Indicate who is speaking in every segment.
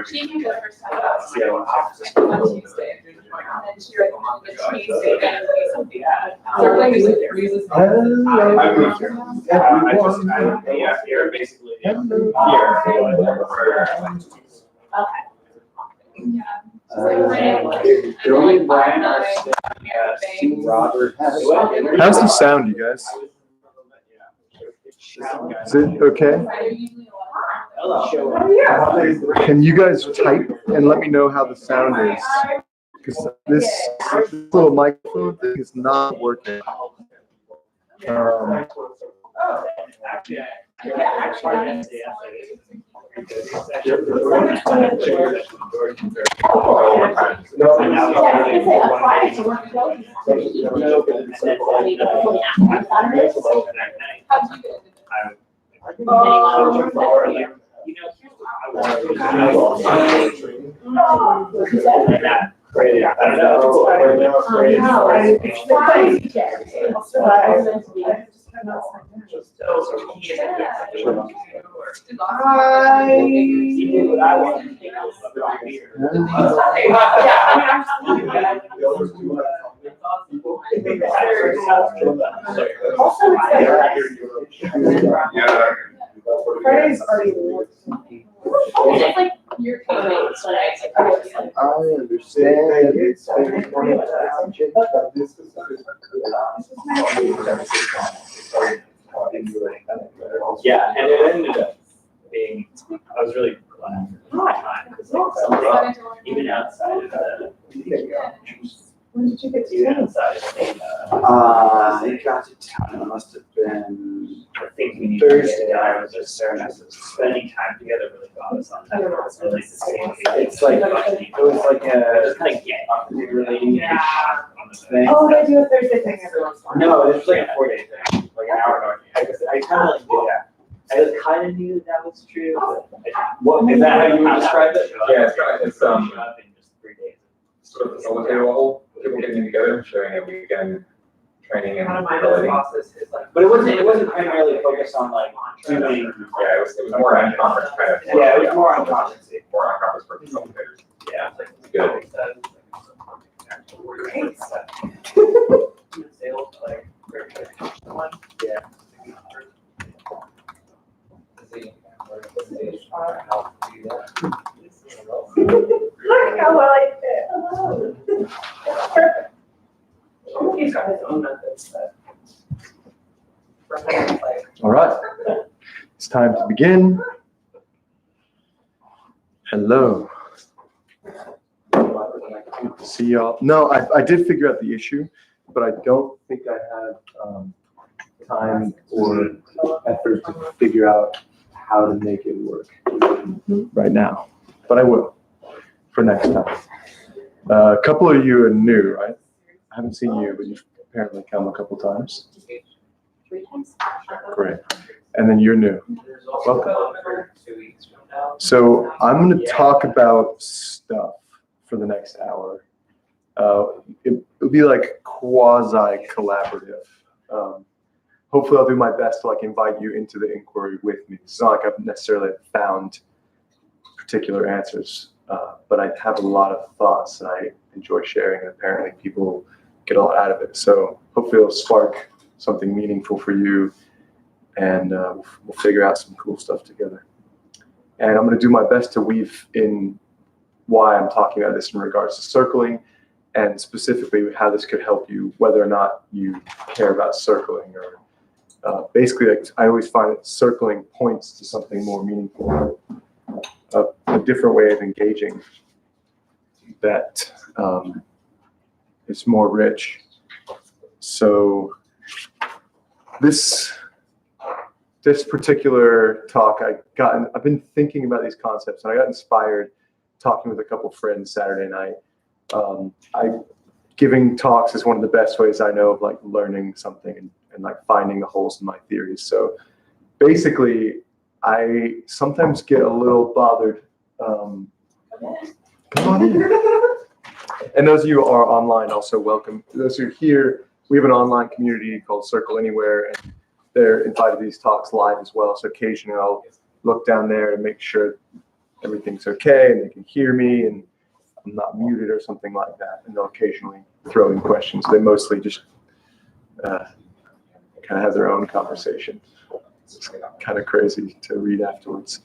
Speaker 1: She can go first. On Tuesday. And then she recommended Tuesday and something.
Speaker 2: Here basically.
Speaker 3: How's the sound, you guys? Is it okay? Can you guys type and let me know how the sound is? Because this little microphone thing is not working.
Speaker 1: Friday's already it's like your teammates tonight.
Speaker 3: I understand. It's
Speaker 2: Yeah, and it ended up being, I was really glad for my time, because something, even outside of the,
Speaker 1: When did you get
Speaker 2: even outside of the,
Speaker 4: I got to town, it must have been
Speaker 2: the things we need to get
Speaker 4: Thursday.
Speaker 2: done, I was just spending time together really got us on that. It's really the same.
Speaker 4: It's like, it was like
Speaker 2: Just
Speaker 4: a,
Speaker 2: kind of get up and really on the
Speaker 4: thing.
Speaker 1: Oh, they do a Thursday thing every once in a while.
Speaker 4: No, it was like a 4-day thing, like an hour ago. I kind of like, yeah. I kind of knew that was true, but
Speaker 2: What,
Speaker 4: is that how you would describe it?
Speaker 5: Yeah, it's
Speaker 2: in just 3 days.
Speaker 5: sort of facilitator level, people getting together, sharing a weekend training and ability.
Speaker 4: But it wasn't primarily focused on like doing,
Speaker 5: Yeah, it was more on conference kind of.
Speaker 4: yeah, it was more on conference.
Speaker 5: More on conference for facilitators.
Speaker 4: Yeah.
Speaker 5: Good.
Speaker 4: Yeah.
Speaker 1: Look how well I fit. Hello. Perfect. He's got his own methods, but.
Speaker 3: all right. It's time to begin. Hello. See y'all. No, I did figure out the issue, but I don't think I have time or effort to figure out how to make it work right now. But I will for next time. A couple of you are new, right? I haven't seen you, but you've apparently come a couple times.
Speaker 1: 3 times?
Speaker 3: Great. And then you're new. Welcome. So I'm going to talk about stuff for the next hour. It'll be like quasi-collaborative. Hopefully I'll do my best to like invite you into the inquiry with me. It's not like I've necessarily found particular answers, but I have a lot of thoughts and I enjoy sharing, and apparently people get a lot out of it. So hopefully it'll spark something meaningful for you, and we'll figure out some cool stuff together. And I'm going to do my best to weave in why I'm talking about this in regards to circling, and specifically how this could help you, whether or not you care about circling, or basically, like, I always find that circling points to something more meaningful, a different way of engaging that is more rich. So this particular talk, I've been thinking about these concepts, and I got inspired talking with a couple friends Saturday night. Giving talks is one of the best ways I know of like learning something and like finding the holes in my theories. So basically, I sometimes get a little bothered. Come on in. And those of you who are online, also welcome. Those who are here, we have an online community called Circle Anywhere, and they're invited to these talks live as well. So occasionally I'll look down there and make sure everything's okay and they can hear me and I'm not muted or something like that. And they'll occasionally throw in questions. They mostly just kind of have their own conversation. It's kind of crazy to read afterwards.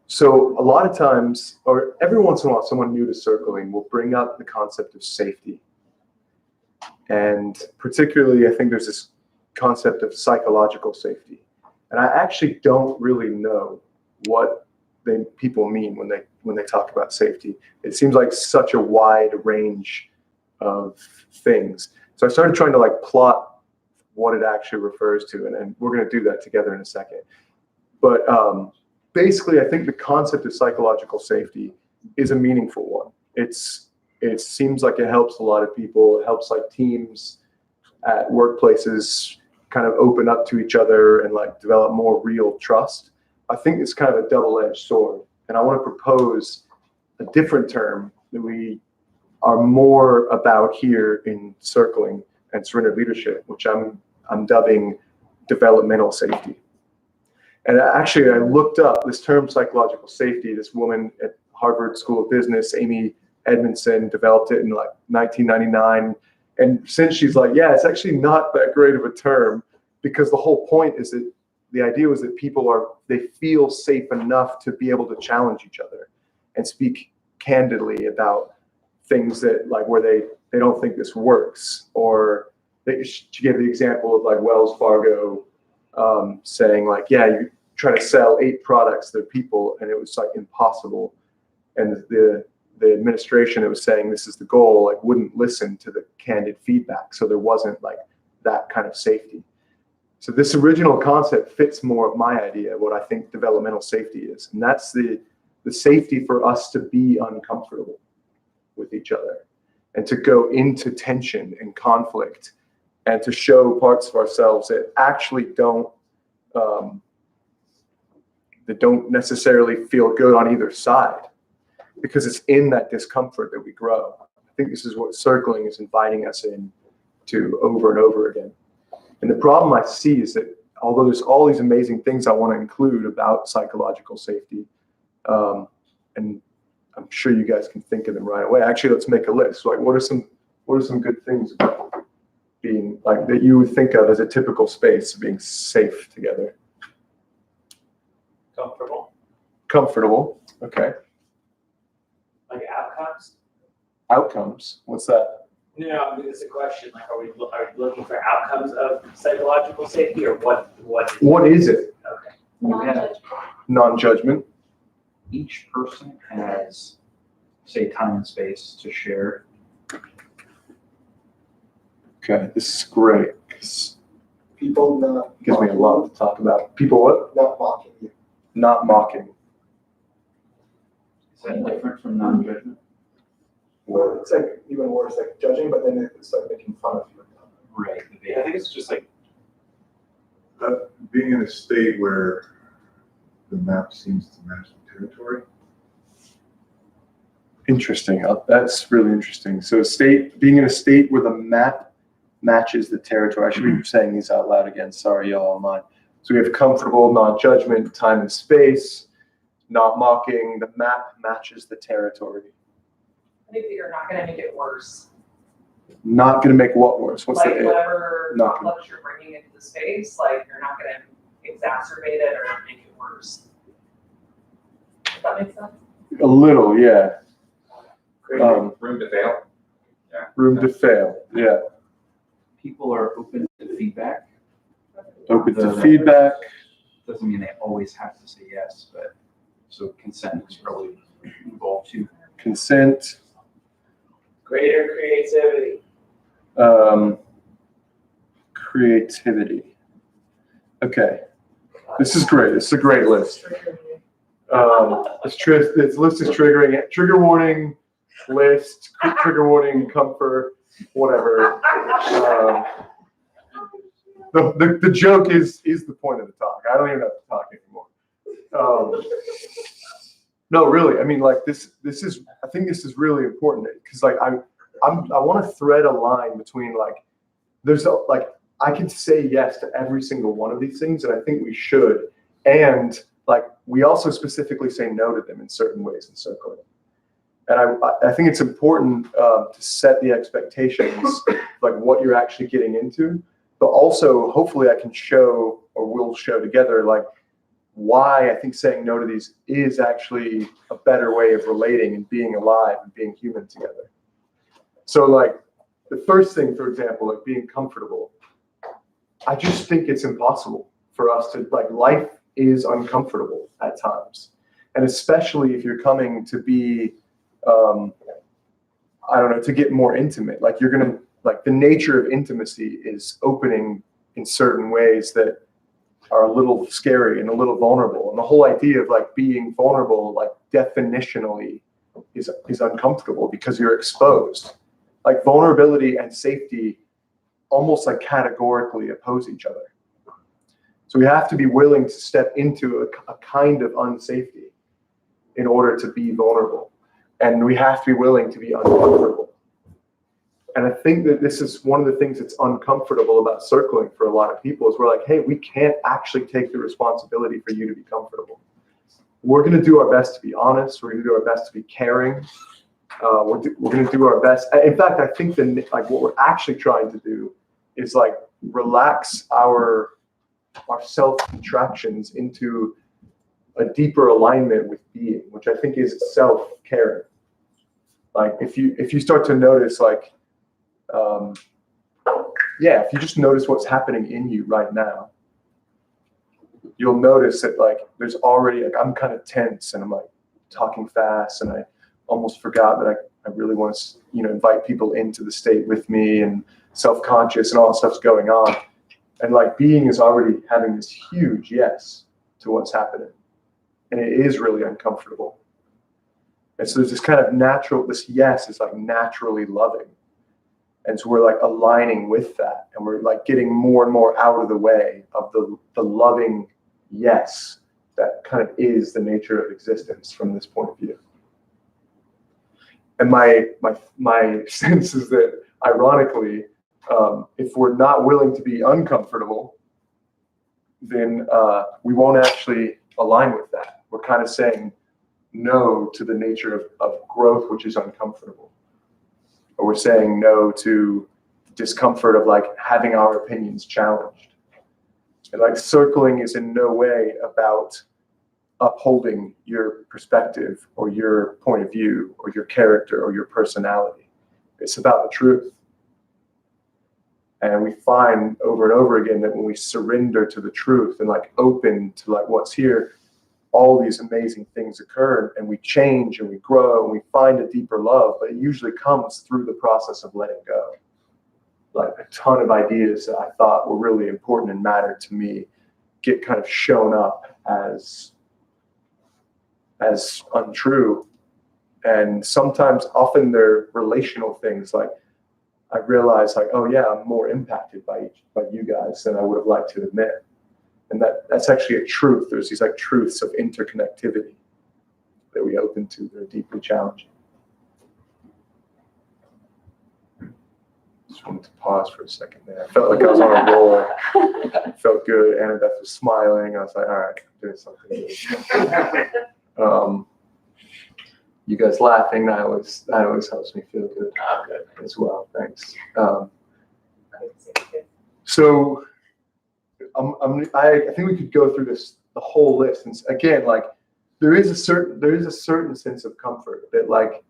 Speaker 3: So a lot of times, or every once in a while, someone new to circling will bring up the concept of safety. And particularly, I think there's this concept of psychological safety. And I actually don't really know what people mean when they talk about safety. It seems like such a wide range of things. So I started trying to like plot what it actually refers to, and we're going to do that together in a second. But basically, I think the concept of psychological safety is a meaningful one. It seems like it helps a lot of people. It helps like teams at workplaces kind of open up to each other and like develop more real trust. I think it's kind of a double-edged sword. And I want to propose a different term that we are more about here in circling and surrender leadership, which I'm dubbing developmental safety. And actually, I looked up this term psychological safety. This woman at Harvard School of Business, Amy Edmondson, developed it in like 1999. And since she's like, yeah, it's actually not that great of a term, because the whole point is that the idea was that they feel safe enough to be able to challenge each other and speak candidly about things that like where they don't think this works. Or she gave the example of like Wells Fargo saying like, yeah, you try to sell 8 products to people and it was like impossible. And the administration that was saying this is the goal, like wouldn't listen to the candid feedback. So there wasn't like that kind of safety. So this original concept fits more of my idea of what I think developmental safety is. And that's the safety for us to be uncomfortable with each other and to go into tension and conflict and to show parts of ourselves that actually don't necessarily feel good on either side, because it's in that discomfort that we grow. I think this is what circling is inviting us in to over and over again. And the problem I see is that although there's all these amazing things I want to include about psychological safety, and I'm sure you guys can think of them right away. Actually, let's make a list. Like, what are some good things about being like that you would think of as a typical space of being safe together? Comfortable. Okay.
Speaker 2: Like outcomes?
Speaker 3: Outcomes. What's that?
Speaker 2: No, I mean, it's a question, like, are we looking for outcomes of psychological safety, or what
Speaker 3: Is it?
Speaker 2: Okay.
Speaker 3: Non-judgment.
Speaker 6: Each person has, say, time and space to share.
Speaker 3: Okay, this is great.
Speaker 7: People not
Speaker 3: Gives me a lot to talk about. People what?
Speaker 7: not mocking you.
Speaker 3: Not mocking.
Speaker 6: Is that different from non-judgment?
Speaker 7: Well, it's like even worse, like judging, but then it's like making fun of you.
Speaker 6: Right.
Speaker 4: Yeah, I think it's just like,
Speaker 8: being in a state where the map seems to match the territory.
Speaker 3: Interesting. That's really interesting. So being in a state where the map matches the territory. I should be saying these out loud again. Sorry, y'all online. So we have comfortable, non-judgment, time and space, not mocking. The map matches the territory.
Speaker 1: I think that you're not gonna make it worse.
Speaker 3: Not going to make what worse? What's
Speaker 1: Like
Speaker 3: the
Speaker 1: whatever
Speaker 3: Not
Speaker 1: conflicts you're bringing into the space, like you're not gonna exacerbate it or make it worse. Does that make sense?
Speaker 3: a little, yeah.
Speaker 5: Room to fail. Yeah.
Speaker 3: Room to fail, yeah.
Speaker 6: People are open to feedback.
Speaker 3: Open to feedback.
Speaker 6: Doesn't mean they always have to say yes, but so consent is probably involved too.
Speaker 3: Consent.
Speaker 2: Greater creativity.
Speaker 3: Creativity. Okay, this is great. This is a great list. This list is triggering. Trigger warning, list, trigger warning, comfort, whatever. The joke is the point of the talk. I don't even have to talk anymore. No, really. I mean, like this is. I think this is really important because, like, I want to thread a line between like, I can say yes to every single one of these things, and I think we should. And like, we also specifically say no to them in certain ways in circling. And I think it's important to set the expectations, like what you're actually getting into, but also hopefully I can show, or we'll show together, like why I think saying no to these is actually a better way of relating and being alive and being human together. So like the first thing, for example, like being comfortable, I just think it's impossible for us to, like, life is uncomfortable at times. And especially if you're coming to be, I don't know, to get more intimate, like you're going to, like the nature of intimacy is opening in certain ways that are a little scary and a little vulnerable. And the whole idea of like being vulnerable, like definitionally is uncomfortable because you're exposed. Like vulnerability and safety almost like categorically oppose each other. So we have to be willing to step into a kind of unsafety in order to be vulnerable. And we have to be willing to be uncomfortable. And I think that this is one of the things that's uncomfortable about circling for a lot of people is we're like, hey, we can't actually take the responsibility for you to be comfortable. We're going to do our best to be honest. We're going to do our best to be caring. We're going to do our best. In fact, I think that like what we're actually trying to do is like relax our self-contractions into a deeper alignment with being, which I think is self-caring. Like if you start to notice, like, if you just notice what's happening in you right now, you'll notice that like there's already, like, I'm kind of tense and I'm like talking fast and I almost forgot that I really want to, invite people into the state with me, and self-conscious and all that stuff's going on. And like being is already having this huge yes to what's happening. And it is really uncomfortable. And so there's this kind of natural, this yes is like naturally loving. And so we're like aligning with that. And we're like getting more and more out of the way of the loving yes that kind of is the nature of existence from this point of view. And my sense is that, ironically, if we're not willing to be uncomfortable, then we won't actually align with that. We're kind of saying no to the nature of growth, which is uncomfortable. Or we're saying no to the discomfort of like having our opinions challenged. And like circling is in no way about upholding your perspective or your point of view or your character or your personality. It's about the truth. And we find over and over again that when we surrender to the truth and like open to like what's here, all these amazing things occur, and we change and we grow and we find a deeper love, but it usually comes through the process of letting go. Like a ton of ideas that I thought were really important and mattered to me get kind of shown up as untrue. And sometimes, often they're relational things. Like I realized like, oh yeah, I'm more impacted by you guys than I would have liked to admit. And that's actually a truth. There's these like truths of interconnectivity that we open to. They're deeply challenging. Just wanted to pause for a second there. I felt like I was on a roll. It felt good. Annabeth was smiling. I was like, all right, I'm doing something. You guys laughing, that always helps me feel good as well. Thanks. So I think we could go through the whole list, and again, like there is a certain sense of comfort that, like,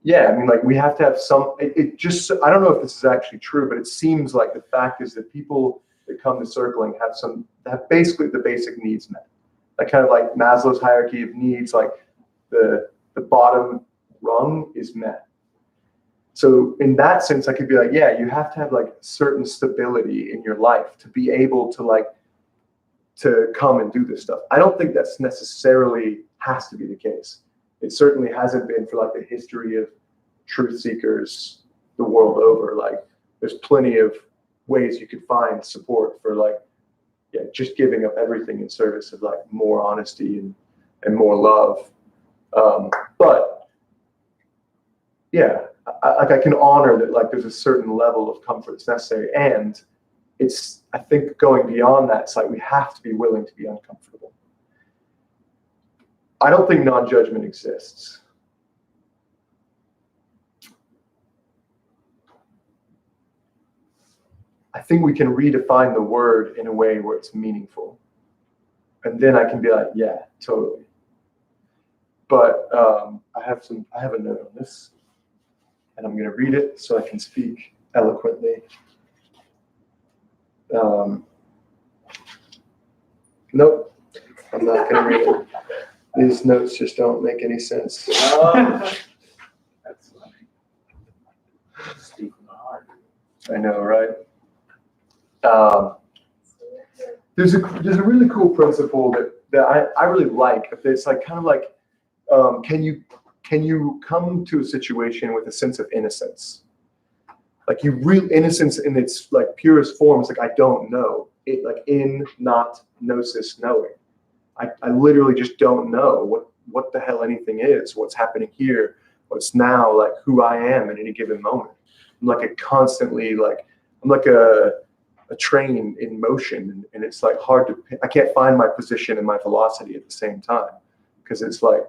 Speaker 3: yeah, I mean, like we have to have some. It just, I don't know if this is actually true, but it seems like the fact is that people that come to circling have basically the basic needs met. Like kind of like Maslow's hierarchy of needs, like the bottom rung is met. So in that sense, I could be like, yeah, you have to have like certain stability in your life to be able to come and do this stuff. I don't think that's necessarily has to be the case. It certainly hasn't been for like the history of truth seekers the world over. Like there's plenty of ways you could find support for like, yeah, just giving up everything in service of like more honesty and more love. But yeah, I can honor that like there's a certain level of comfort that's necessary. And I think going beyond that, it's like we have to be willing to be uncomfortable. I don't think non-judgment exists. I think we can redefine the word in a way where it's meaningful. And then I can be like, yeah, totally. But I have a note on this, and I'm going to read it so I can speak eloquently. Nope, I'm not going to read it. These notes just don't make any sense.
Speaker 2: That's funny. Speak from the heart.
Speaker 3: I know, right? There's a really cool principle that I really like. It's like kind of like, can you come to a situation with a sense of innocence? Like you real innocence in its like purest form. It's like I don't know it, like in not gnosis knowing. I literally just don't know what the hell anything is, what's happening here, what's now, like who I am at any given moment. I'm like I'm like a train in motion, and it's like hard to, I can't find my position and my velocity at the same time, because it's like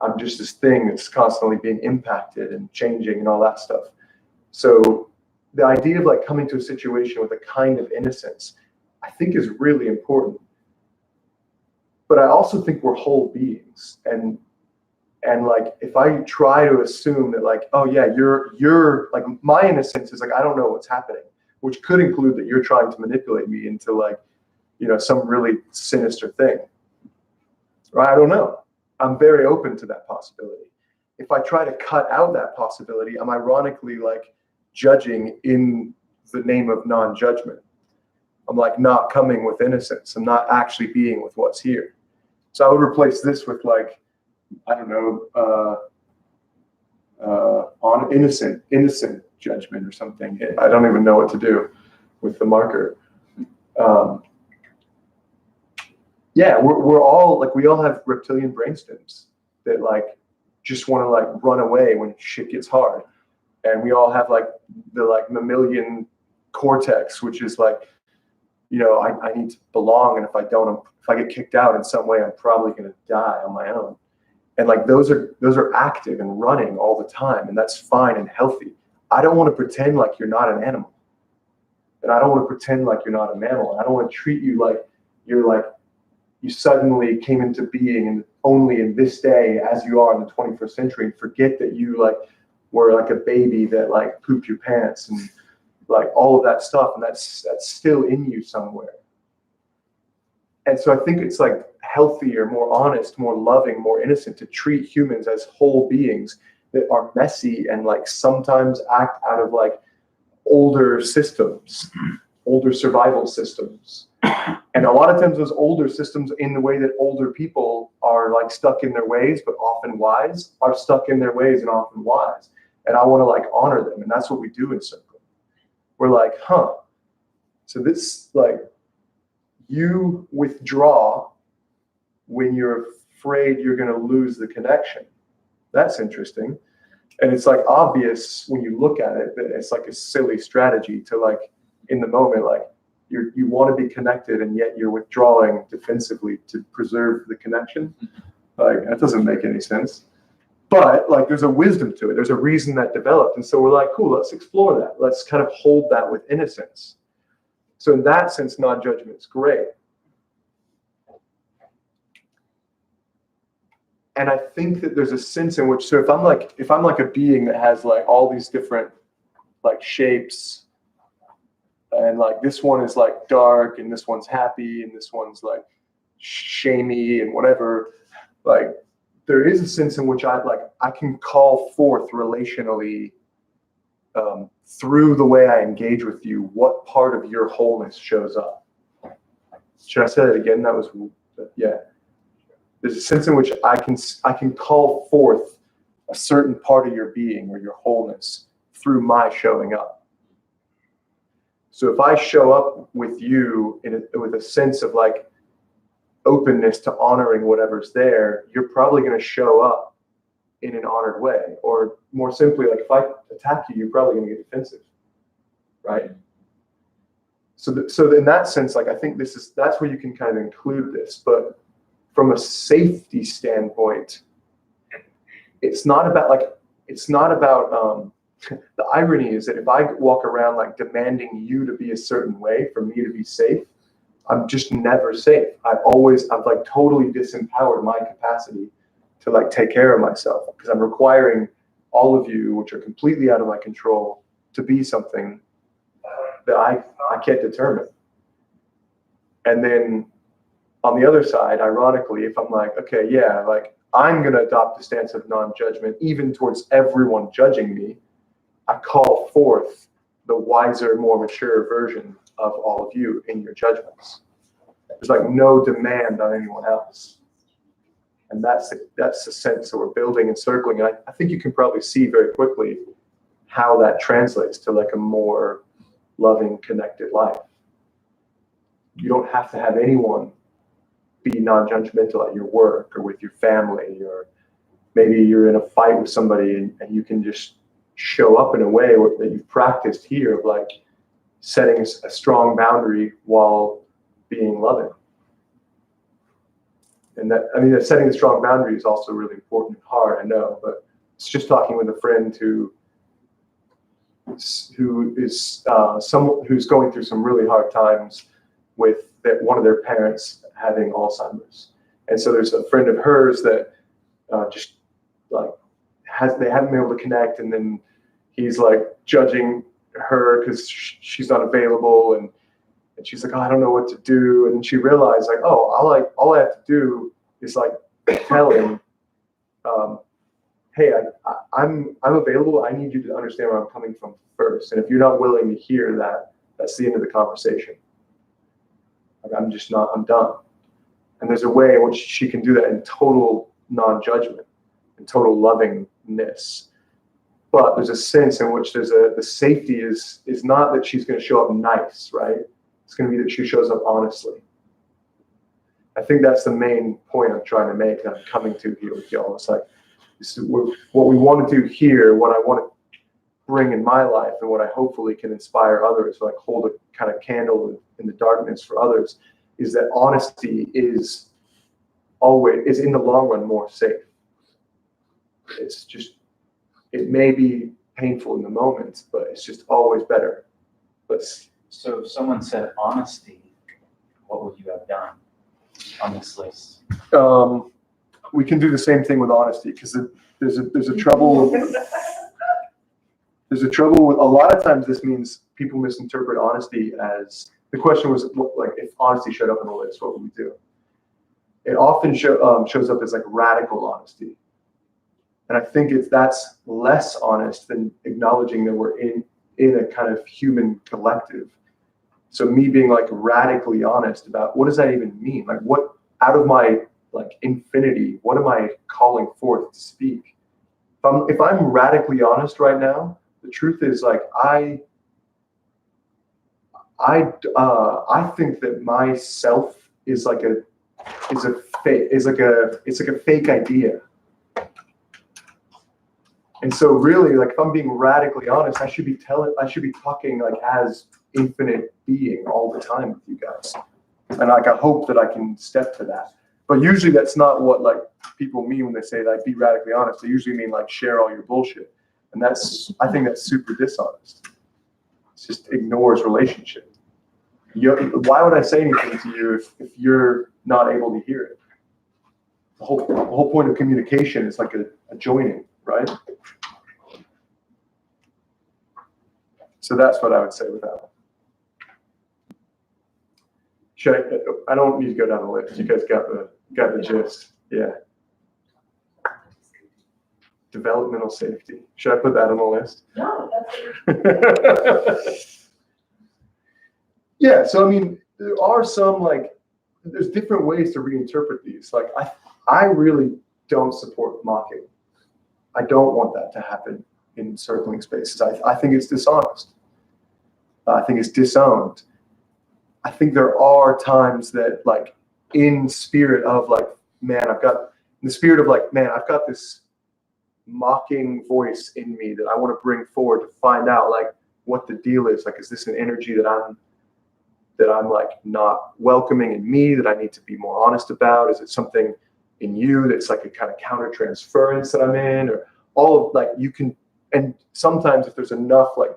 Speaker 3: I'm just this thing that's constantly being impacted and changing and all that stuff. So the idea of like coming to a situation with a kind of innocence, I think is really important. But I also think we're whole beings, and like if I try to assume that like, oh yeah, you're like my innocence is like I don't know what's happening, which could include that you're trying to manipulate me into like, some really sinister thing. Right? I don't know. I'm very open to that possibility. If I try to cut out that possibility, I'm ironically like judging in the name of non-judgment. I'm like not coming with innocence. I'm not actually being with what's here. So I would replace this with like, I don't know, on innocent judgment or something. I don't even know what to do with the marker. Yeah, we're all like, we all have reptilian brainstems that like just want to like run away when shit gets hard. And we all have like the like mammalian cortex, which is like, I need to belong. And if I get kicked out in some way, I'm probably going to die on my own. And like, those are active and running all the time. And that's fine and healthy. I don't want to pretend like you're not an animal. And I don't want to pretend like you're not a mammal. And I don't want to treat you like you suddenly came into being and only in this day as you are in the 21st century, and forget that you like were like a baby that like pooped your pants and like all of that stuff, and that's still in you somewhere. And so I think it's like healthier, more honest, more loving, more innocent to treat humans as whole beings that are messy and like sometimes act out of like older systems, older survival systems. And a lot of times those older systems, in the way that older people are like stuck in their ways but often wise, are stuck in their ways and often wise. And I want to like honor them, and that's what we do in Circle. We're like, so this like, you withdraw when you're afraid you're going to lose the connection. That's interesting. And it's like obvious when you look at it that it's like a silly strategy to like in the moment, like you want to be connected and yet you're withdrawing defensively to preserve the connection. Like that doesn't make any sense. But like there's a wisdom to it. There's a reason that developed. And so we're like, cool, let's explore that. Let's kind of hold that with innocence. So in that sense, non-judgment is great. And I think that there's a sense in which, so if I'm like a being that has like all these different like shapes, and like this one is like dark and this one's happy and this one's like shamey and whatever, like there is a sense in which I can call forth relationally through the way I engage with you, what part of your wholeness shows up. Should I say that again? That was, yeah. There's a sense in which I can call forth a certain part of your being or your wholeness through my showing up. So if I show up with you with a sense of like openness to honoring whatever's there, you're probably going to show up in an honored way. Or more simply, like if I attack you, you're probably going to get defensive, right? So in that sense, like I think that's where you can kind of include this, but from a safety standpoint, it's not about the irony is that if I walk around like demanding you to be a certain way for me to be safe, I'm just never safe. I've like totally disempowered my capacity to like take care of myself because I'm requiring all of you, which are completely out of my control, to be something that I can't determine. And then on the other side, ironically, if I'm like, okay, yeah, like I'm going to adopt the stance of non-judgment even towards everyone judging me, I call forth the wiser, more mature version of all of you in your judgments. There's like no demand on anyone else. And that's the sense that we're building and circling. And I think you can probably see very quickly how that translates to like a more loving, connected life. You don't have to have anyone be non-judgmental at your work or with your family, or maybe you're in a fight with somebody and you can just show up in a way that you've practiced here of like setting a strong boundary while being loving. And that, I mean, that setting a strong boundary is also really important and hard, I know, but it's just talking with a friend who is someone who's going through some really hard times with that one of their parents having Alzheimer's. And so there's a friend of hers that just like they haven't been able to connect, and then he's like judging her because she's not available, and she's like, oh, I don't know what to do. And then she realized like, oh, all I have to do is like tell him, hey, I'm available. I need you to understand where I'm coming from first. And if you're not willing to hear that, that's the end of the conversation. Like I'm done. And there's a way in which she can do that in total non-judgment and total lovingness. But there's a sense in which the safety is not that she's going to show up nice, right? It's going to be that she shows up honestly. I think that's the main point I'm trying to make that I'm coming to here with y'all. It's like, this is what we want to do here, what I want to bring in my life, and what I hopefully can inspire others, like hold a kind of candle in the darkness for others, is that honesty is in the long run more safe. It's just, it may be painful in the moment, but it's just always better.
Speaker 6: So if someone said honesty, what would you have done on this list?
Speaker 3: We can do the same thing with honesty, because there's a trouble. There's a trouble with a lot of times. This means people misinterpret honesty as, the question was like, if honesty showed up on the list, what would we do? It often shows up as like radical honesty, and I think that's less honest than acknowledging that we're in a kind of human collective. So me being like radically honest about what does that even mean? Like, what out of my like infinity, what am I calling forth to speak? If I'm radically honest right now, the truth is like I think that myself is like a fake idea. And so really, like, if I'm being radically honest, I should be talking like as infinite being all the time with you guys. And like, I hope that I can step to that. But usually that's not what like people mean when they say like be radically honest. They usually mean like share all your bullshit. And I think that's super dishonest. It just ignores relationship. Why would I say anything to you if you're not able to hear it? The whole point of communication is like a joining, right? So that's what I would say with that one. I don't need to go down the list. You guys got the gist. Yeah. Developmental safety. Should I put that on the list?
Speaker 1: No, that's
Speaker 3: Yeah, so I mean, there are some there's different ways to reinterpret these. Like I really don't support mocking. I don't want that to happen in circling spaces. I think it's dishonest. I think it's disowned. I think there are times that like in spirit of like, I've got this mocking voice in me that I want to bring forward to find out like what the deal is. Like, is this an energy that that I'm like not welcoming in me that I need to be more honest about? Is it something in you that's like a kind of counter transference that I'm in, or all of like you can, and sometimes if there's enough like,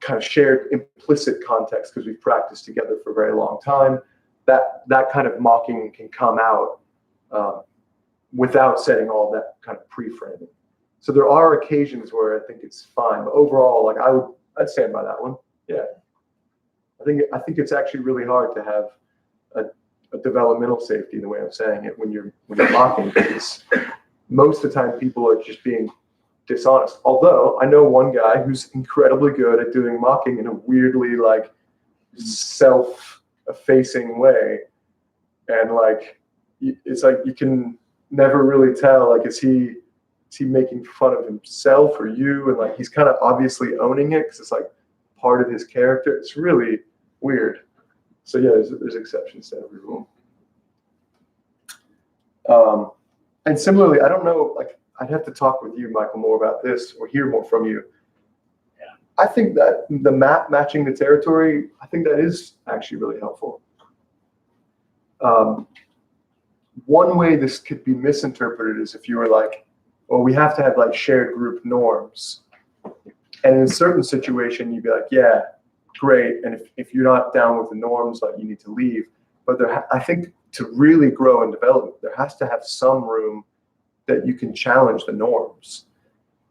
Speaker 3: kind of shared implicit context because we've practiced together for a very long time, that kind of mocking can come out without setting all that kind of pre-framing. So there are occasions where I think it's fine, but overall, like I'd stand by that one. Yeah, I think it's actually really hard to have a developmental safety, the way I'm saying it, when you're mocking, because most of the time people are just being dishonest. Although I know one guy who's incredibly good at doing mocking in a weirdly like self-effacing way, and like it's like you can never really tell, like is he making fun of himself or you, and like he's kind of obviously owning it because it's like part of his character. It's really weird. So yeah, there's exceptions to every rule. And similarly, I don't know, like I'd have to talk with you, Michael, more about this or hear more from you.
Speaker 2: Yeah.
Speaker 3: I think that the map matching the territory, I think that is actually really helpful. One way this could be misinterpreted is if you were like, well, we have to have like shared group norms. And in a certain situation, you'd be like, yeah, great. And if you're not down with the norms, like you need to leave. But I think to really grow and develop, there has to have some room that you can challenge the norms,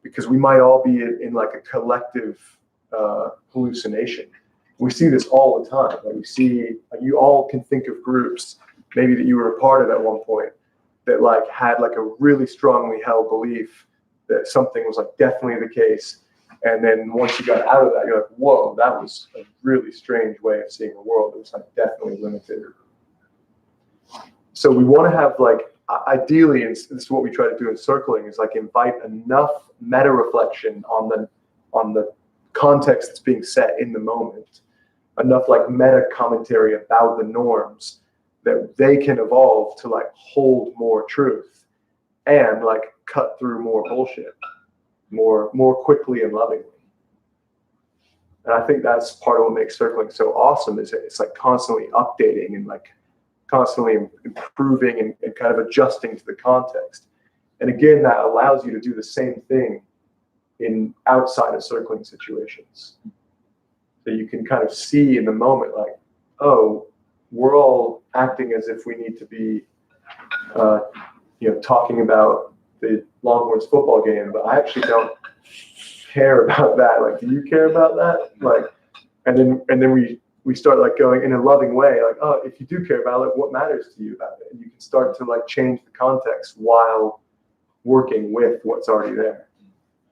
Speaker 3: because we might all be in like a collective hallucination. We see this all the time. Like you all can think of groups maybe that you were a part of at one point that like had like a really strongly held belief that something was like definitely the case. And then once you got out of that, you're like, whoa, that was a really strange way of seeing the world. It was like definitely limited. So we want to have like, ideally, and this is what we try to do in circling, is like invite enough meta reflection on the context that's being set in the moment, enough like meta commentary about the norms that they can evolve to like hold more truth and like cut through more bullshit more quickly and lovingly. And I think that's part of what makes circling so awesome, is it's like constantly updating and like constantly improving and kind of adjusting to the context. And again, that allows you to do the same thing in outside of circling situations. So you can kind of see in the moment, like, oh, we're all acting as if we need to be, talking about the Longhorns football game, but I actually don't care about that. Like, do you care about that? Like, and then we start like going in a loving way, like, oh, if you do care about it, what matters to you about it? And you can start to like change the context while working with what's already there.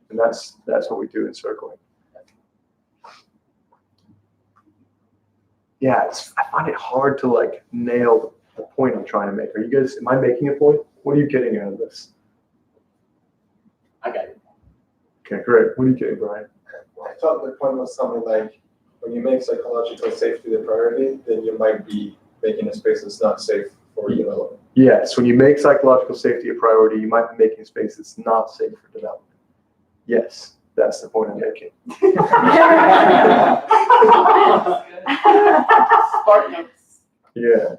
Speaker 3: And that's what we do in circling. Yeah, I find it hard to like nail the point I'm trying to make. Am I making a point? What are you getting out of this?
Speaker 2: I got it.
Speaker 3: Okay, great. What are you getting, Brian?
Speaker 7: I thought the point was something like, when you make psychological safety the priority, then you might be making a space that's not safe for development.
Speaker 3: Yes, when you make psychological safety a priority, you might be making a space that's not safe for development. Yes, that's the point I'm making.
Speaker 1: Spartans.
Speaker 3: Yeah.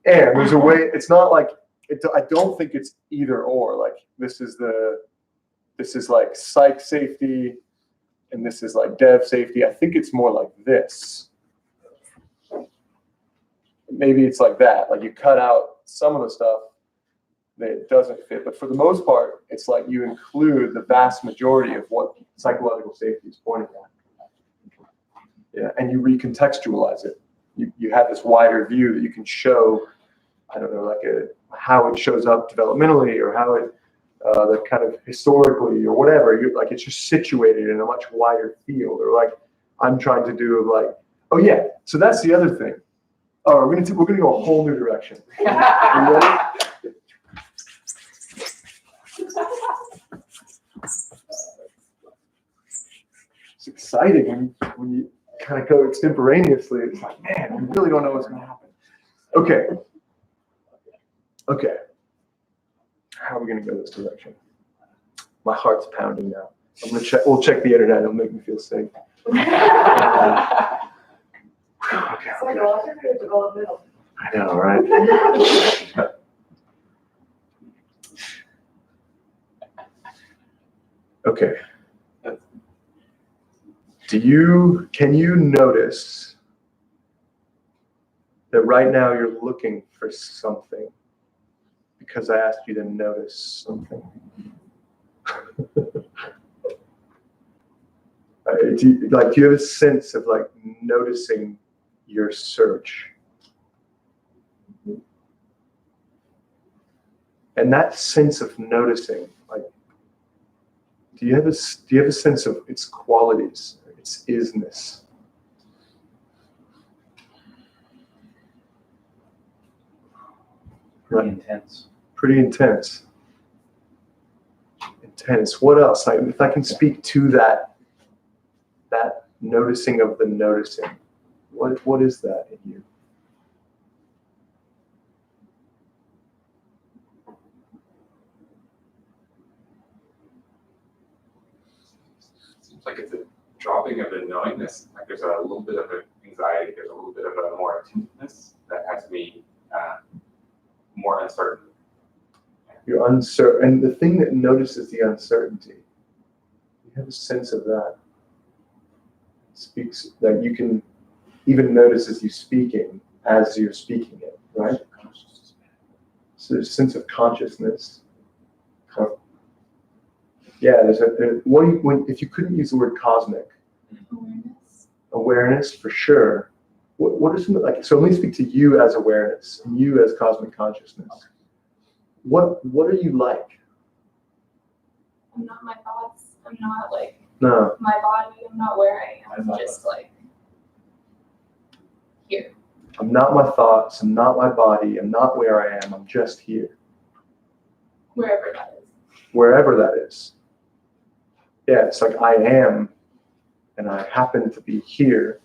Speaker 3: And there's a way, it's not like, I don't think it's either or. Like, this is like psych safety, and this is like dev safety. I think it's more like this. Maybe it's like that. Like, you cut out some of the stuff that doesn't fit, but for the most part, it's like you include the vast majority of what psychological safety is pointing at. Yeah, and you recontextualize it. You have this wider view that you can show, I don't know, like how it shows up developmentally, or how it that kind of historically or whatever. Like, it's just situated in a much wider field. Or like I'm trying to do, like, oh yeah, so that's the other thing. Oh, we're gonna go a whole new direction. You ready? It's exciting when you kind of go extemporaneously. It's like, man, we really don't know what's gonna happen. Okay. How are we gonna go this direction? My heart's pounding now. I'm gonna check. We'll check the internet. It'll make me feel safe. Okay.
Speaker 1: Psychological or developmental?
Speaker 3: I know, right? Okay. Can you notice that right now you're looking for something because I asked you to notice something? Do you have a sense of like noticing your search? And that sense of noticing, like, do you have a sense of its qualities, its isness?
Speaker 6: Pretty intense.
Speaker 3: Pretty intense. Intense. What else? If I can speak to that noticing of the noticing, what is that in you?
Speaker 5: Seems like it's a dropping of the knowingness. Like there's a little bit of an anxiety, there's a little bit of a more attentiveness that has me more uncertain.
Speaker 3: You're uncertain, and the thing that notices the uncertainty, you have a sense of that. Speaks that you can even notice as you're speaking it, right? So there's a sense of consciousness. Yeah, if you couldn't use the word cosmic, awareness for sure. What are some like? So let me speak to you as awareness and you as cosmic consciousness. What are you like?
Speaker 9: I'm not my thoughts. I'm not like
Speaker 3: No.
Speaker 9: my body. I'm not where I am. I'm just like here.
Speaker 3: I'm not my thoughts. I'm not my body. I'm not where I am. I'm just here.
Speaker 9: Wherever that is.
Speaker 3: Wherever that is. Yeah, it's like I am, and I happen to be here.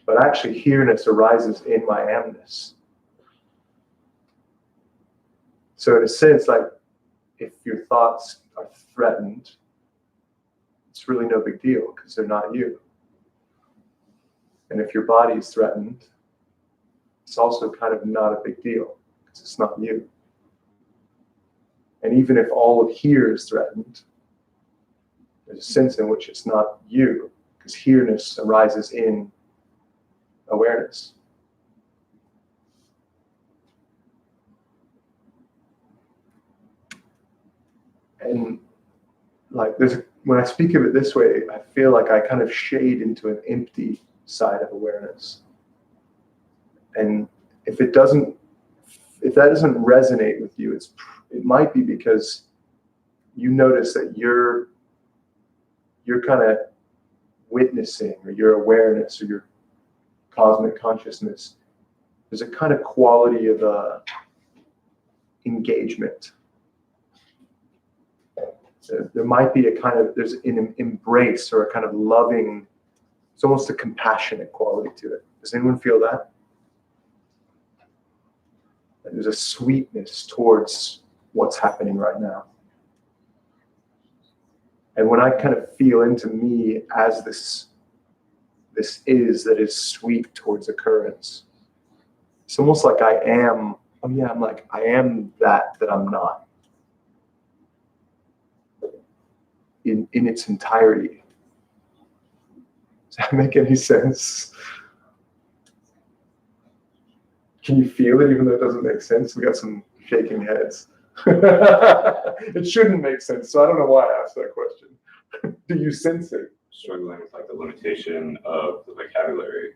Speaker 3: But actually, here-ness arises in my amness. So in a sense, like if your thoughts are threatened, it's really no big deal because they're not you. And if your body is threatened, it's also kind of not a big deal because it's not you. And even if all of here is threatened, there's a sense in which it's not you because here-ness arises in awareness. And like when I speak of it this way, I feel like I kind of shade into an empty side of awareness. And if that doesn't resonate with you, it might be because you notice that you're kind of witnessing, or your awareness or your cosmic consciousness. There's a kind of quality of engagement. There might be there's an embrace or a kind of loving, it's almost a compassionate quality to it. Does anyone feel that? There's a sweetness towards what's happening right now. And when I kind of feel into me as this is that is sweet towards occurrence, it's almost like I am that I'm not. In its entirety. Does that make any sense? Can you feel it even though it doesn't make sense? We got some shaking heads. It shouldn't make sense, so I don't know why I asked that question. Do you sense it?
Speaker 10: Struggling with like the limitation of the vocabulary.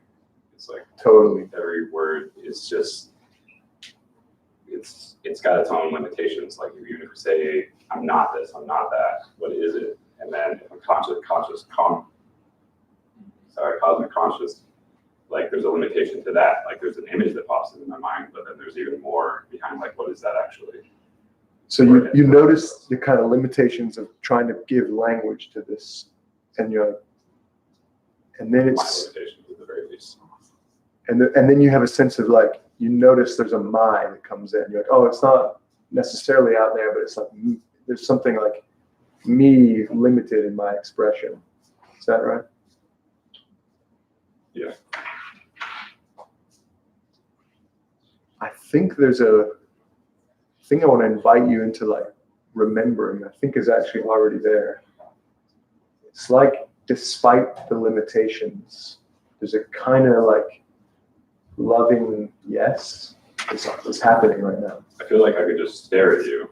Speaker 10: It's like
Speaker 3: totally
Speaker 10: every word is just it's got its own limitations. Like even if you say I'm not this, I'm not that, what is it? And then if I'm cosmic conscious, like there's a limitation to that. Like there's an image that pops into my mind, but then there's even more behind like what is that actually?
Speaker 3: So you notice the kind of limitations of trying to give language to this, and then it's
Speaker 10: my limitations at the very least.
Speaker 3: And then you have a sense of like you notice there's a mind that comes in. You're like, oh, it's not necessarily out there, but it's like there's something like me limited in my expression. Is that right?
Speaker 10: Yeah.
Speaker 3: I think there's a thing I want to invite you into, like remembering, I think is actually already there. It's like, despite the limitations, there's a kind of like loving yes is happening right now.
Speaker 10: I feel like I could just stare at you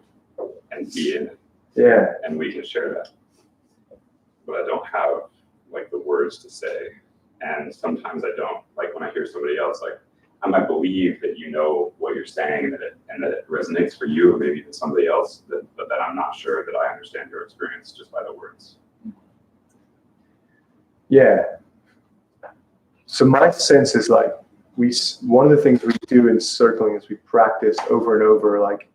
Speaker 10: and be in it,
Speaker 3: Yeah.
Speaker 10: and we can share that. But I don't have like the words to say, and sometimes I don't. Like when I hear somebody else, like I might believe that you know what you're saying and that it resonates for you, or maybe to somebody else, but that I'm not sure that I understand your experience just by the words.
Speaker 3: Yeah. So my sense is like one of the things we do in circling is we practice over and over like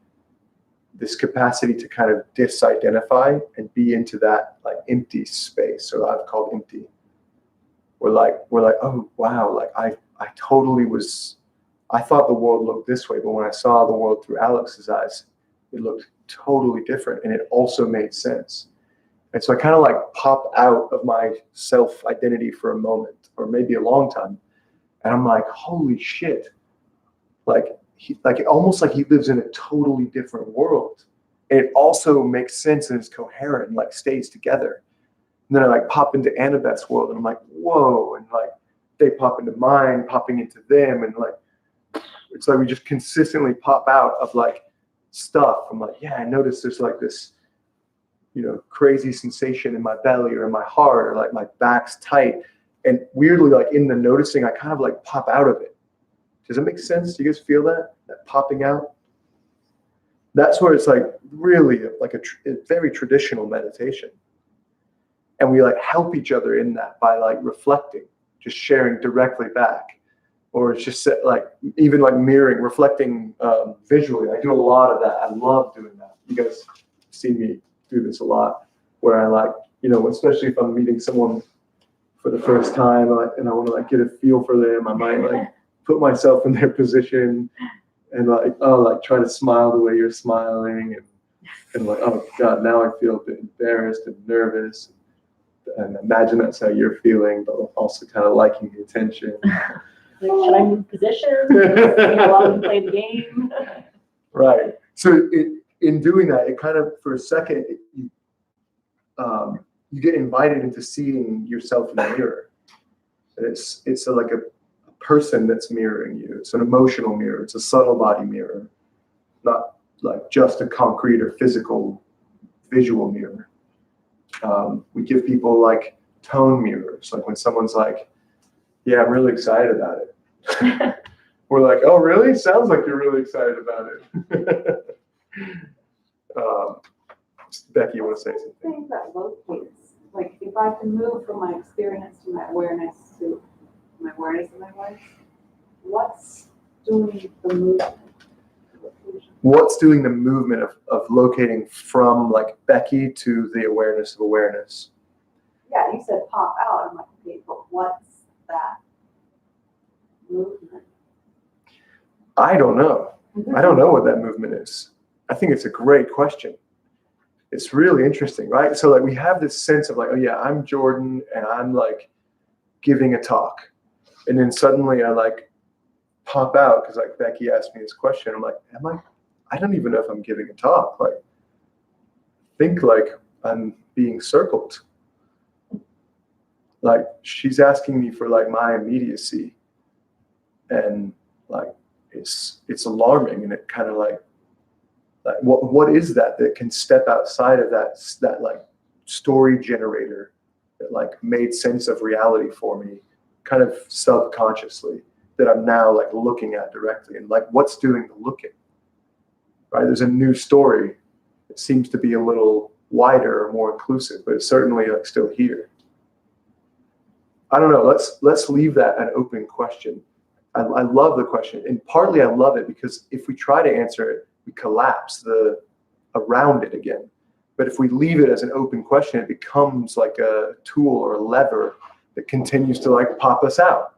Speaker 3: this capacity to kind of disidentify and be into that like empty space, or I've called empty. We're like, oh wow, like I totally was, I thought the world looked this way, but when I saw the world through Alex's eyes, it looked totally different, and it also made sense. And so I kind of like pop out of my self-identity for a moment, or maybe a long time, and I'm like, holy shit, like almost like he lives in a totally different world. And it also makes sense and is coherent and like stays together. And then I like pop into Annabeth's world, and I'm like, whoa, and like they pop into mine, popping into them, and like it's like we just consistently pop out of like stuff. I'm like, yeah, I noticed there's like this, you know, crazy sensation in my belly or in my heart, or like my back's tight. And weirdly, like in the noticing, I kind of like pop out of it. Does that make sense? Do you guys feel that popping out? That's where it's like really like a very traditional meditation. And we like help each other in that by like reflecting, just sharing directly back. Or it's just like, even like mirroring, reflecting visually. I do a lot of that. I love doing that. You guys see me do this a lot, where I like, you know, especially if I'm meeting someone for the first time and I want to like get a feel for them, I might like put myself in their position and like, oh, like try to smile the way you're smiling, and like, oh God, now I feel a bit embarrassed and nervous, and imagine that's how you're feeling, but also kind of liking the attention.
Speaker 1: Like, should I move positions? While we play the game?
Speaker 3: Right. So in doing that, it kind of, for a second, you get invited into seeing yourself in the mirror. And it's like a person that's mirroring you. It's an emotional mirror. It's a subtle body mirror, not like just a concrete or physical visual mirror. We give people like tone mirrors. Like when someone's like, yeah, I'm really excited about it. We're like, oh, really? Sounds like you're really excited about it. Becky, you want to say something?
Speaker 11: I think that locates, like if I can move from my experience to my awareness to my awareness and my awareness, what's doing the movement?
Speaker 3: What's doing the movement of locating from like Becky to the awareness of awareness?
Speaker 11: Yeah, you said pop out. I'm like, okay, but what's that movement?
Speaker 3: I don't know. I don't know what that movement is. I think it's a great question. It's really interesting, right? So like we have this sense of like, oh yeah, I'm Jordan and I'm like giving a talk. And then suddenly I like pop out because like Becky asked me this question. I'm like, I don't even know if I'm giving a talk. Like, think like I'm being circled. Like she's asking me for like my immediacy. And like, it's alarming, and it kind of like what is that can step outside of that like story generator that like made sense of reality for me kind of subconsciously, that I'm now like looking at directly, and like what's doing the looking, right? There's a new story. It seems to be a little wider or more inclusive, but it's certainly like still here. I don't know. Let's leave that an open question. I love the question, and partly I love it because if we try to answer it, we collapse around it again. But if we leave it as an open question, it becomes like a tool or a lever that continues to like pop us out.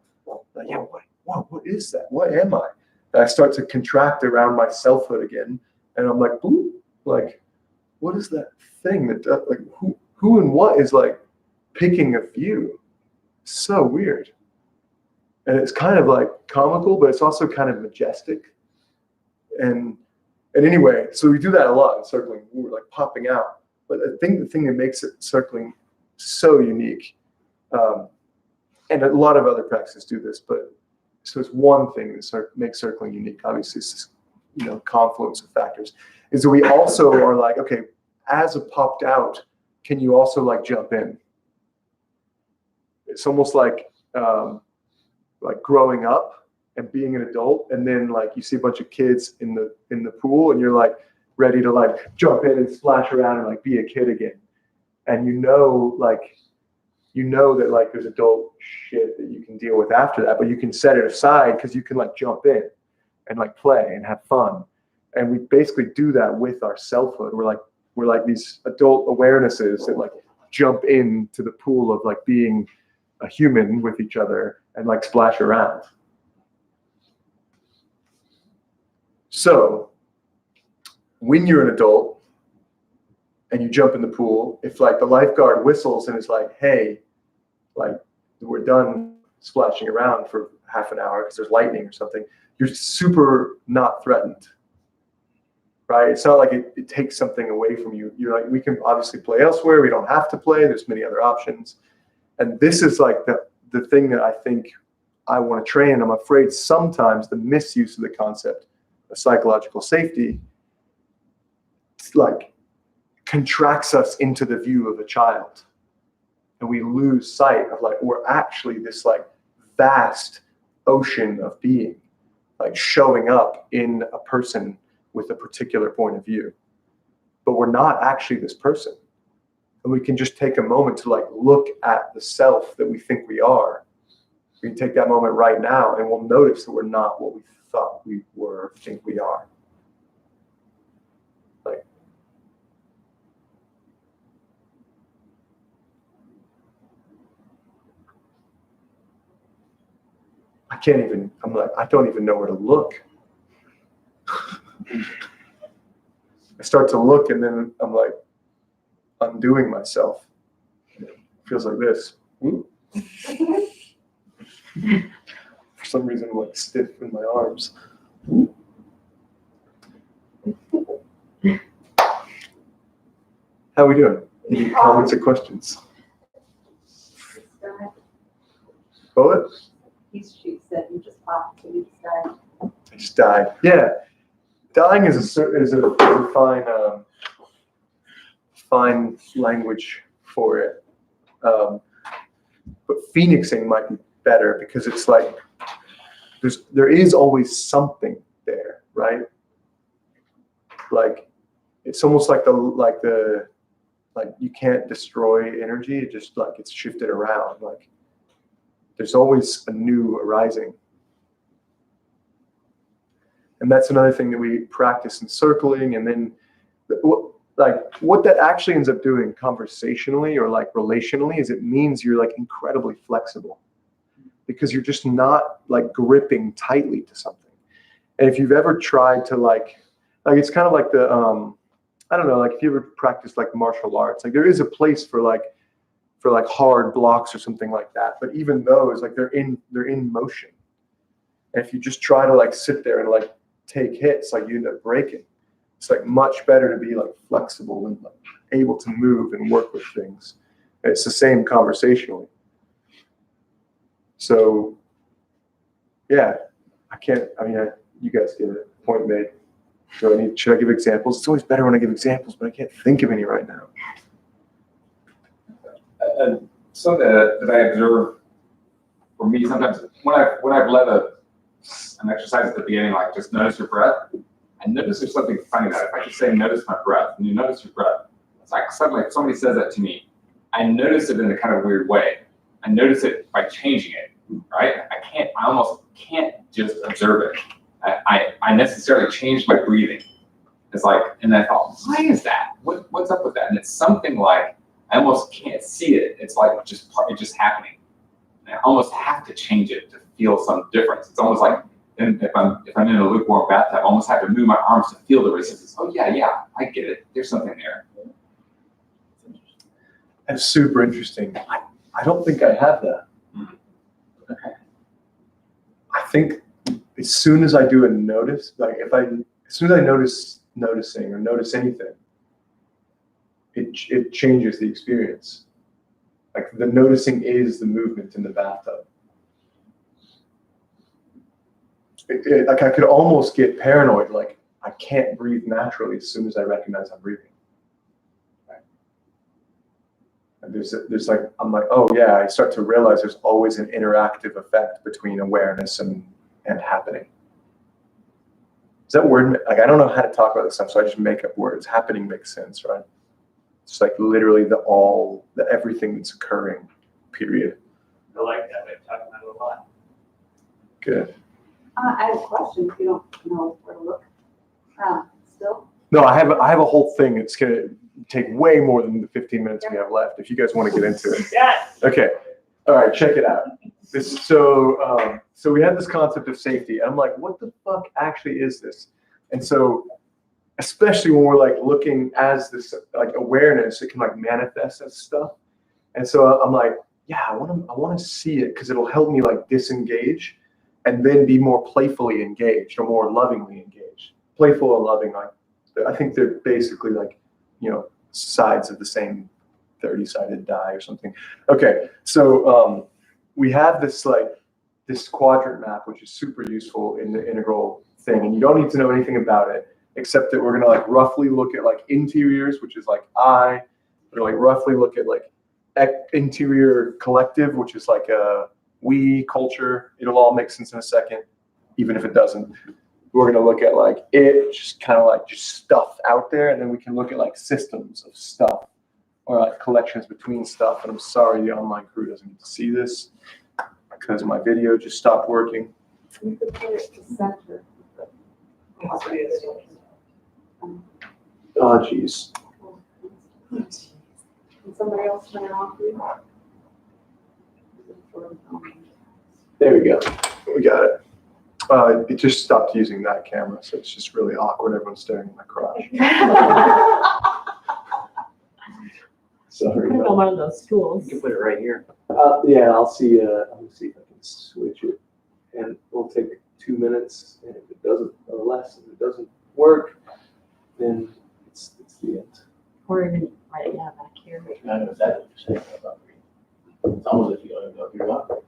Speaker 3: Like, yeah, what is that? What am I? And I start to contract around my selfhood again, and I'm like, boop, like what is that thing that does, like who and what is like picking a view? So weird. And it's kind of like comical, but it's also kind of majestic. And anyway, so we do that a lot in circling. We're like popping out. But I think the thing that makes it circling so unique, and a lot of other practices do this, but so it's one thing that makes circling unique. Obviously, it's this, confluence of factors. Is that we also are like, okay, as a popped out, can you also like jump in? It's almost like growing up and being an adult, and then like you see a bunch of kids in the pool, and you're like ready to like jump in and splash around and like be a kid again, and that like there's adult shit that you can deal with after that, but you can set it aside because you can like jump in and like play and have fun. And we basically do that with our selfhood. We're like these adult awarenesses that like jump into the pool of like being a human with each other and like splash around. So when you're an adult and you jump in the pool, if like the lifeguard whistles and is like, hey, like we're done splashing around for half an hour because there's lightning or something, you're super not threatened, right? It's not like it takes something away from you. You're like, we can obviously play elsewhere. We don't have to play. There's many other options. And this is like the thing that I think I want to train. I'm afraid sometimes the misuse of the concept of psychological safety like contracts us into the view of a child, and we lose sight of like we're actually this like vast ocean of being, like showing up in a person with a particular point of view, but we're not actually this person. And we can just take a moment to like look at the self that we think we are. We can take that moment right now, and we'll notice that we're not what we thought we were, think we are. Like, I don't even know where to look. I start to look, and then I'm like undoing myself. It feels like this. For some reason, I'm like stiff in my arms. How are we doing? Any comments or questions? Bullet?
Speaker 11: She said you just popped, so you just died.
Speaker 3: I just died. Yeah, dying is a fine language for it. But phoenixing might be better because it's like there is always something there, right? Like it's almost like you can't destroy energy. It just like it's shifted around. Like there's always a new arising. And that's another thing that we practice in circling. And then what that actually ends up doing conversationally or like relationally is it means you're like incredibly flexible because you're just not like gripping tightly to something. And if you've ever tried to like it's kind of like the, I don't know, like if you ever practice like martial arts, like there is a place for hard blocks or something like that. But even those, like they're in motion. And if you just try to like sit there and like take hits, like you end up breaking. It's like much better to be like flexible and like able to move and work with things. And it's the same conversationally. So yeah, you guys get it. Point made. Should I give examples? It's always better when I give examples, but I can't think of any right now.
Speaker 5: Something that I observe for me sometimes when I've led an exercise at the beginning, like just notice your breath. I notice there's something funny that if I just say notice my breath, and you notice your breath, it's like suddenly if somebody says that to me, I notice it in a kind of weird way. I notice it by changing it, right? I almost can't just observe it. I necessarily changed my breathing. It's like, and I thought, why is that? What's up with that? And it's something like I almost can't see it. It's like it's just happening. And I almost have to change it to feel some difference. It's almost like if I'm in a lukewarm bathtub, I almost have to move my arms to feel the resistance. Oh yeah, I get it. There's something there.
Speaker 3: It's super interesting. I don't think I have that. I think as soon as I do a notice, like as soon as I noticing or notice anything, it changes the experience. Like the noticing is the movement in the bathtub. Like I could almost get paranoid, like I can't breathe naturally as soon as I recognize I'm breathing. Right? And there's like, I'm like, oh yeah, I start to realize there's always an interactive effect between awareness and happening. Is that word, like I don't know how to talk about this stuff, so I just make up words. Happening makes sense, right? It's like literally the everything that's occurring, period.
Speaker 2: I like that way of talking about it a lot.
Speaker 3: Good.
Speaker 11: I have a question, if you don't know where to look. Still?
Speaker 3: No, I have a whole thing. It's gonna take way more than the 15 minutes we have left. If you guys want to get into it.
Speaker 2: Yes.
Speaker 3: Okay. All right. Check it out. So we had this concept of safety. And I'm like, what the fuck actually is this? And so, especially when we're like looking as this like awareness, it can like manifest as stuff. And so I'm like, yeah, I want to see it because it'll help me like disengage and then be more playfully engaged or more lovingly engaged. Playful and loving, like I think they're basically like, sides of the same 30-sided die or something. Okay, so we have this quadrant map, which is super useful in the integral thing, and you don't need to know anything about it except that we're gonna like roughly look at like interiors, which is like I, we're gonna like roughly look at like interior collective, which is like a we culture. It'll all make sense in a second, even if it doesn't. We're going to look at like it, just kind of like just stuff out there, and then we can look at like systems of stuff or like collections between stuff. And I'm sorry the online crew doesn't get to see this because my video just stopped working.
Speaker 11: You could put it to center.
Speaker 3: Oh, geez.
Speaker 11: Can somebody else turn it off for you?
Speaker 3: There we go. We got it. It just stopped using that camera, so it's just really awkward. Everyone's staring at my crotch. Sorry.
Speaker 1: Put it on one of those stools.
Speaker 2: You can put it right here.
Speaker 3: Yeah, I'll see. Let me see if I can switch it, and it'll take 2 minutes. And if it doesn't, or less, if it doesn't work, then it's the end.
Speaker 1: Or even right, yeah, back here.
Speaker 2: I know exactly what you're saying about breathing. It's almost if you don't even know if you're up.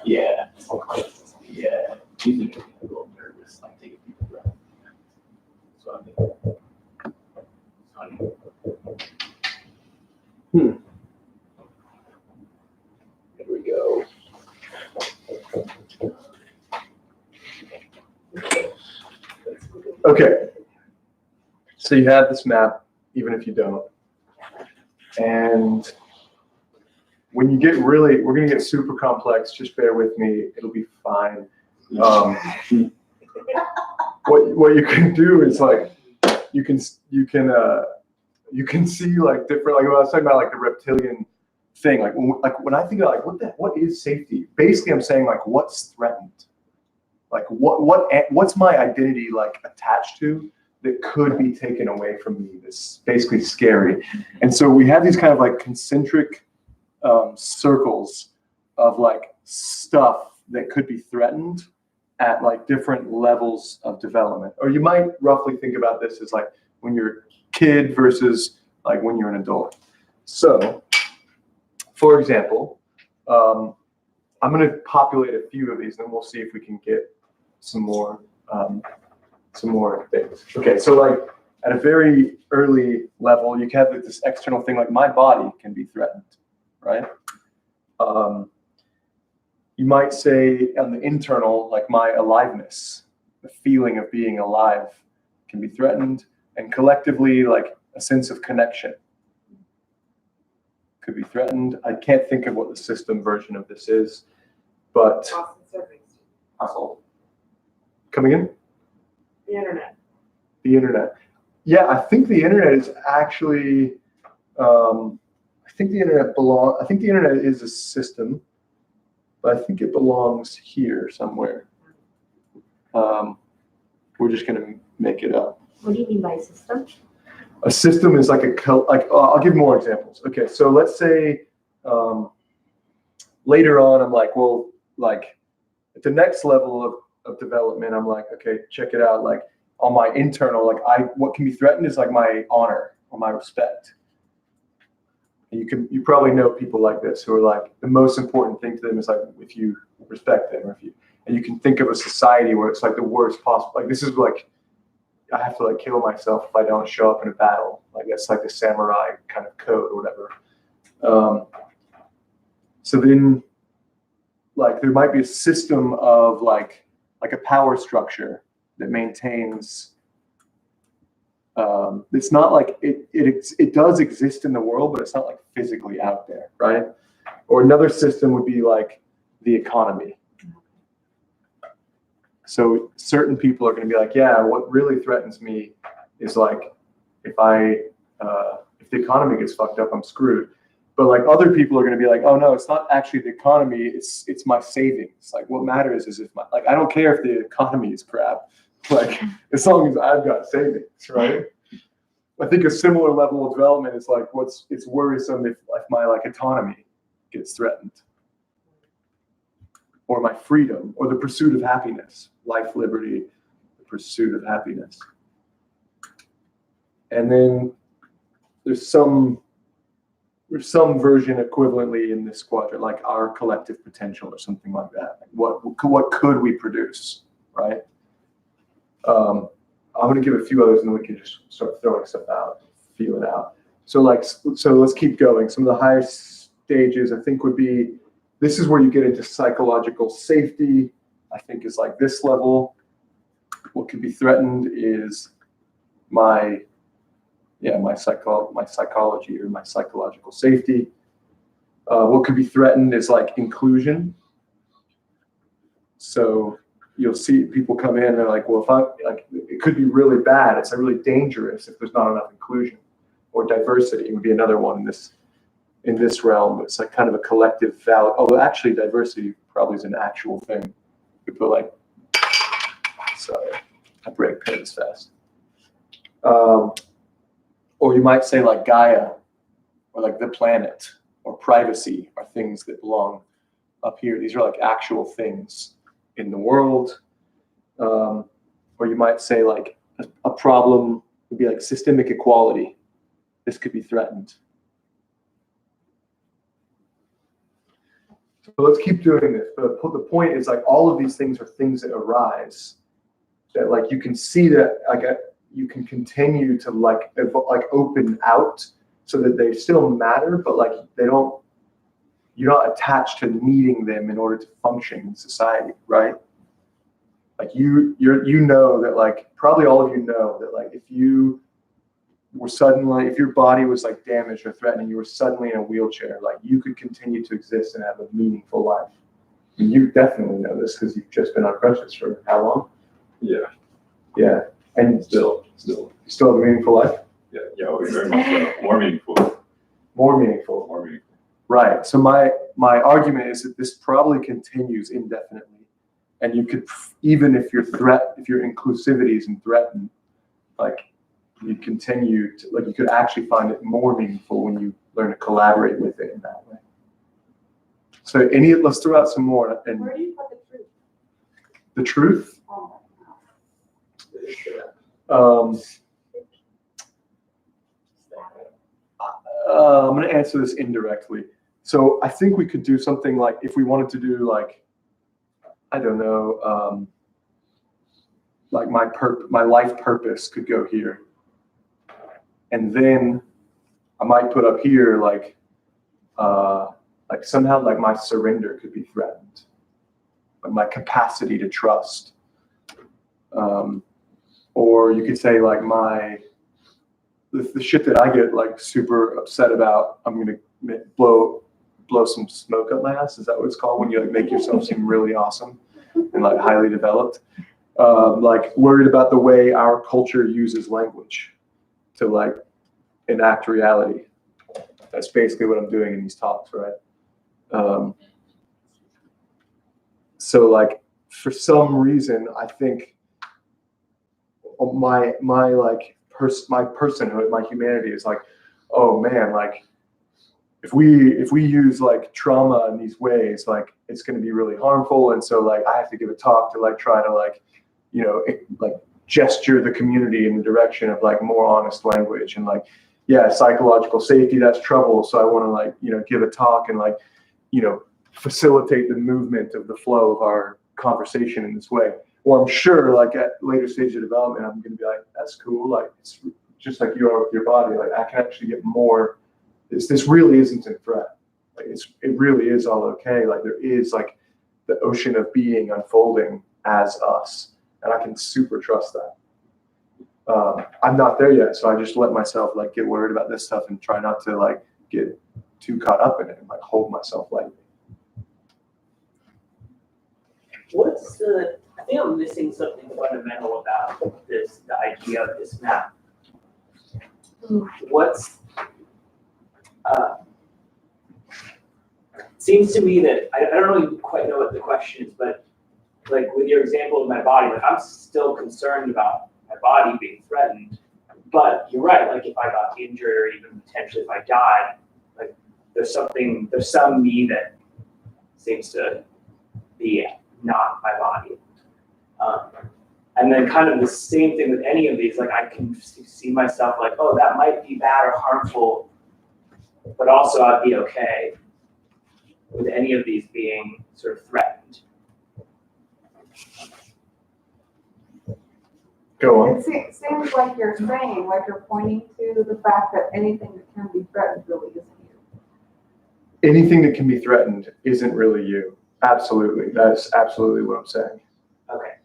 Speaker 2: Yeah. Yeah. Usually get a little nervous, like take a deep breath. So I think.
Speaker 3: Here we go. Okay. So you have this map, even if you don't. And when you get really, we're going to get super complex. Just bear with me. It'll be fine. What you can do is like, you can see like different, like when I was talking about like the reptilian thing, like when I think about like what is safety? Basically, I'm saying like what's threatened, like what's my identity like attached to that could be taken away from me. That's basically scary. And so we have these kind of like concentric circles of like stuff that could be threatened at like different levels of development. Or you might roughly think about this as like when you're a kid versus like when you're an adult. So, for example, I'm going to populate a few of these, and then we'll see if we can get some more things. Okay, so like at a very early level, you can have this external thing like my body can be threatened, right? You might say on the internal, like my aliveness, the feeling of being alive can be threatened, and collectively, like a sense of connection could be threatened. I can't think of what the system version of this is, but household. Coming in?
Speaker 1: The internet.
Speaker 3: The internet. Yeah, I think the internet is actually, I think the internet is a system, but I think it belongs here somewhere. We're just gonna make it up.
Speaker 1: What do you mean by system?
Speaker 3: A system is like I'll give more examples. Okay, so let's say later on, I'm like, well, like at the next level of development, I'm like, okay, check it out. Like on my internal, like what can be threatened is like my honor or my respect. And you probably know people like this who are like, the most important thing to them is like if you respect them, or and you can think of a society where it's like the worst possible, like this is like, I have to like kill myself if I don't show up in a battle. Like that's like the samurai kind of code or whatever. So then like there might be a system of like a power structure that maintains, it's not like it does exist in the world, but it's not like physically out there, right? Or another system would be like the economy. So certain people are going to be like, yeah, what really threatens me is like if the economy gets fucked up, I'm screwed. But like other people are going to be like, oh no, it's not actually the economy, it's my savings. Like what matters is if I don't care if the economy is crap, like as long as I've got savings, right? I think a similar level of development is like it's worrisome if my like autonomy gets threatened, or my freedom, or the pursuit of happiness, life, liberty, the pursuit of happiness. And then there's some version equivalently in this quadrant, like our collective potential or something like that. What could we produce, right? I'm going to give a few others, and then we can just start throwing stuff out, feel it out. So let's keep going. Some of the higher stages, I think, would be, this is where you get into psychological safety, I think is like this level. What could be threatened is my psychology or my psychological safety. What could be threatened is like inclusion. So you'll see people come in and they're like, well, it could be really bad. It's really dangerous if there's not enough inclusion. Or diversity would be another one in this realm. It's like kind of a collective value. Although actually diversity probably is an actual thing. You put like, sorry, I break pins fast. Or you might say like Gaia, or like the planet, or privacy are things that belong up here. These are like actual things in the world. Or you might say like a problem would be like systemic equality. This could be threatened. So let's keep doing this. But the point is like all of these things are things that arise that like you can see that like you can continue to like open out so that they still matter, but like you're not attached to needing them in order to function in society, right? Like you know that like probably all of you know that like if you were suddenly, if your body was like damaged or threatened and you were suddenly in a wheelchair, like you could continue to exist and have a meaningful life. And you definitely know this because you've just been on crutches for how long? Yeah. And
Speaker 10: Still.
Speaker 3: You still have a meaningful life?
Speaker 10: Yeah, very much so. More meaningful.
Speaker 3: More meaningful. Right. So my argument is that this probably continues indefinitely. And you could, even if your inclusivity isn't threatened, like you continue to, like you could actually find it more meaningful when you learn to collaborate with it in that way. So let's throw out some more. And
Speaker 11: Where do you put the truth?
Speaker 3: The truth?
Speaker 11: Oh,
Speaker 3: I'm going to answer this indirectly. So I think we could do something like, if we wanted to do like, I don't know, like my life purpose could go here. And then I might put up here like somehow like my surrender could be threatened. Like my capacity to trust. Or you could say like the shit that I get like super upset about, I'm gonna blow some smoke up my ass. Is that what it's called when you like make yourself seem really awesome and like highly developed? Like worried about the way our culture uses language to like enact reality. That's basically what I'm doing in these talks, right? So like for some reason, I think my like my personhood, my humanity is like, oh man, like if we use like trauma in these ways, like it's going to be really harmful. And so like I have to give a talk to like try to like, like gesture the community in the direction of like more honest language and like, yeah, psychological safety, that's trouble. So I want to like, give a talk and like, facilitate the movement of the flow of our conversation in this way. Well, I'm sure like at later stage of development, I'm going to be like, that's cool. Like it's just like you are with your body. Like I can actually get more. This really isn't a threat. Like it really is all okay. Like there is like the ocean of being unfolding as us, and I can super trust that. I'm not there yet, so I just let myself like get worried about this stuff and try not to like get too caught up in it and like hold myself lightly.
Speaker 2: I think I'm missing something fundamental about the idea of this map. Seems to me that, I don't really quite know what the question is, but like with your example of my body, like I'm still concerned about my body being threatened, but you're right, like if I got injured or even potentially if I died, like there's some me that seems to be not my body. And then kind of the same thing with any of these, like I can see myself like, oh, that might be bad or harmful, but also I'd be okay with any of these being sort of threatened.
Speaker 3: Go on.
Speaker 11: It seems like you're saying, like you're pointing to the fact that anything that can be threatened really isn't you.
Speaker 3: Anything that can be threatened isn't really you. Absolutely. That's absolutely what I'm saying.
Speaker 2: Okay.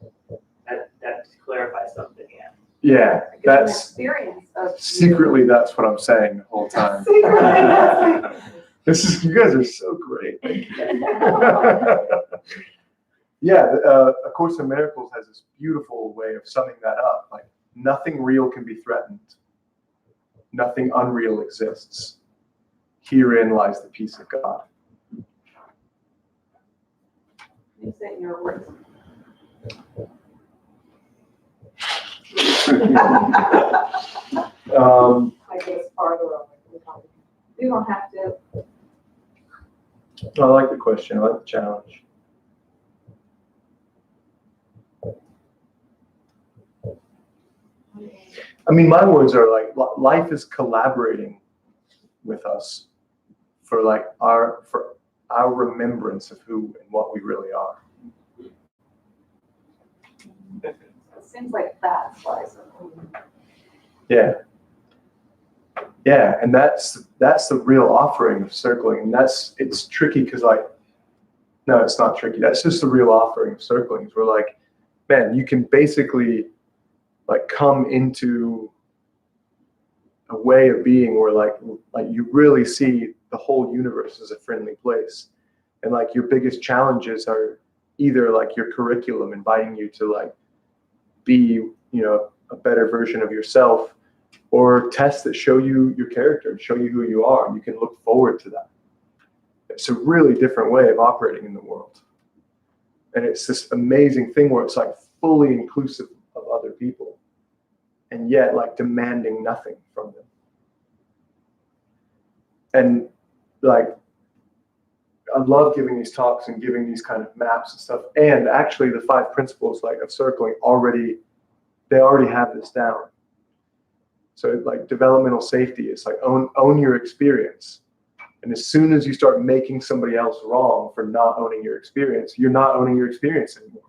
Speaker 2: That clarifies something, yeah.
Speaker 3: Yeah,
Speaker 11: Like it's an
Speaker 3: that's
Speaker 11: experience of
Speaker 3: secretly that's what I'm saying the whole time. You guys are so great. Yeah, A Course in Miracles has this beautiful way of summing that up. Like nothing real can be threatened. Nothing unreal exists. Herein lies the peace of God.
Speaker 11: You say your words. I guess farther on. You don't have to.
Speaker 3: I like the question. I like the challenge. I mean, my words are like life is collaborating with us for our remembrance of who and what we really are.
Speaker 11: It seems like that's why.
Speaker 3: Yeah. Yeah, and that's the real offering of circling, and it's tricky because no, it's not tricky. That's just the real offering of circling. We're like, man, you can basically like come into a way of being where like you really see the whole universe as a friendly place, and like your biggest challenges are either like your curriculum inviting you to like be a better version of yourself, or tests that show you your character and show you who you are, and you can look forward to that. It's a really different way of operating in the world. And it's this amazing thing where it's like fully inclusive of other people and yet like demanding nothing from them. And like, I love giving these talks and giving these kind of maps and stuff. And actually the 5 principles like of circling they already have this down. So like developmental safety is like own your experience. And as soon as you start making somebody else wrong for not owning your experience, you're not owning your experience anymore.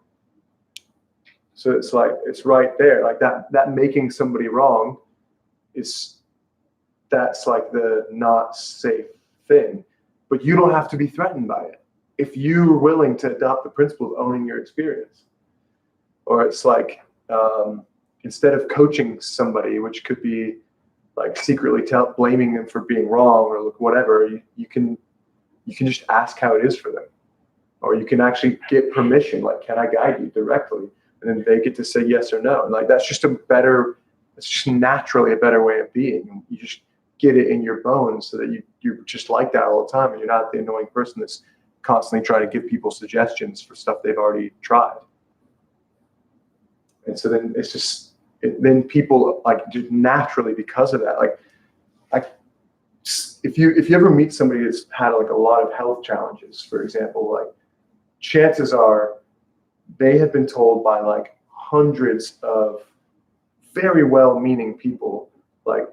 Speaker 3: So it's like, it's right there. Like that making somebody wrong that's like the not safe thing. But you don't have to be threatened by it if you're willing to adopt the principle of owning your experience. Or it's like, instead of coaching somebody, which could be like secretly blaming them for being wrong or whatever, you can just ask how it is for them. Or you can actually get permission, like, can I guide you directly? And then they get to say yes or no. And like, it's just naturally a better way of being. And you just get it in your bones so that you're just like that all the time. And you're not the annoying person that's constantly trying to give people suggestions for stuff they've already tried. And so then it's then people like just naturally because of that, if you ever meet somebody that's had like a lot of health challenges, for example, like chances are they have been told by like hundreds of very well-meaning people, like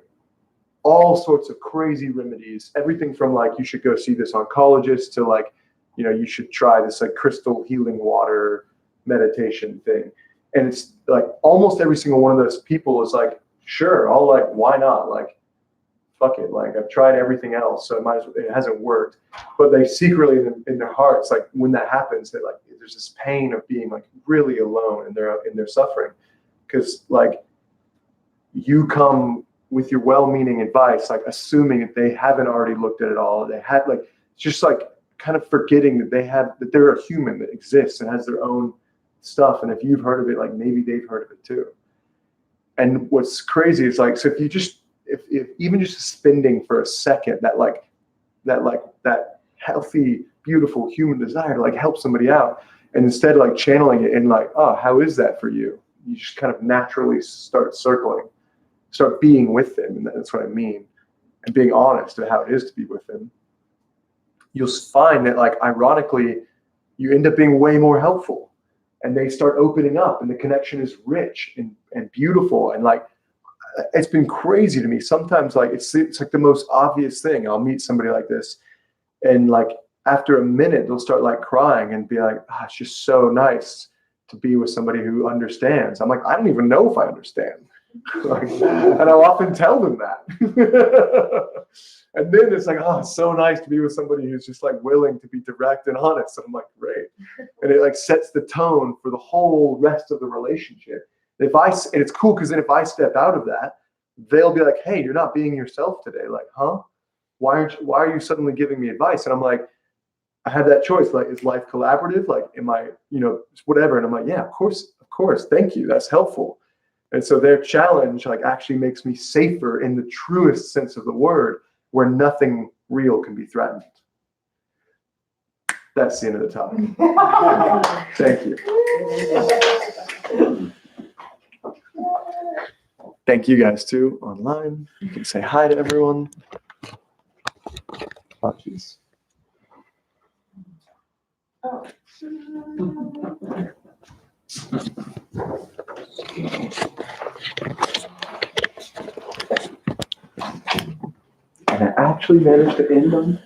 Speaker 3: all sorts of crazy remedies, everything from like you should go see this oncologist to like, you know, you should try this like crystal healing water meditation thing. And it's like almost every single one of those people is like, sure, I'll like, why not? Like, fuck it. Like I've tried everything else, so it hasn't worked. But they secretly in their hearts, like when that happens, they like there's this pain of being like really alone in their suffering, because like you come with your well-meaning advice, like assuming that they haven't already looked at it all. They had like just like kind of forgetting that that they're a human that exists and has their own stuff. And if you've heard of it, like maybe they've heard of it too. And what's crazy is like, so if you just if even just spending for a second that healthy, beautiful human desire to like help somebody out, and instead of like channeling it in like, oh, how is that for you? You just kind of naturally start being with them, and that's what I mean, and being honest about how it is to be with them. You'll find that like ironically, you end up being way more helpful, and they start opening up, and the connection is rich and beautiful, and like. It's been crazy to me. Sometimes like it's like the most obvious thing. I'll meet somebody like this, and like after a minute they'll start like crying and be like, oh, it's just so nice to be with somebody who understands. I'm like, I don't even know if I understand. Like, and I'll often tell them that. And then it's like, oh, it's so nice to be with somebody who's just like willing to be direct and honest. And I'm like, great. And it like sets the tone for the whole rest of the relationship. And it's cool because then if I step out of that, they'll be like, hey, you're not being yourself today. Like, huh? Why are you suddenly giving me advice? And I'm like, I had that choice. Like, is life collaborative? Like, am I, whatever? And I'm like, yeah, of course. Thank you. That's helpful. And so their challenge like actually makes me safer in the truest sense of the word, where nothing real can be threatened. That's the end of the topic. Thank you. Thank you guys too online. You can say hi to everyone. Oh, geez. And I actually managed to end on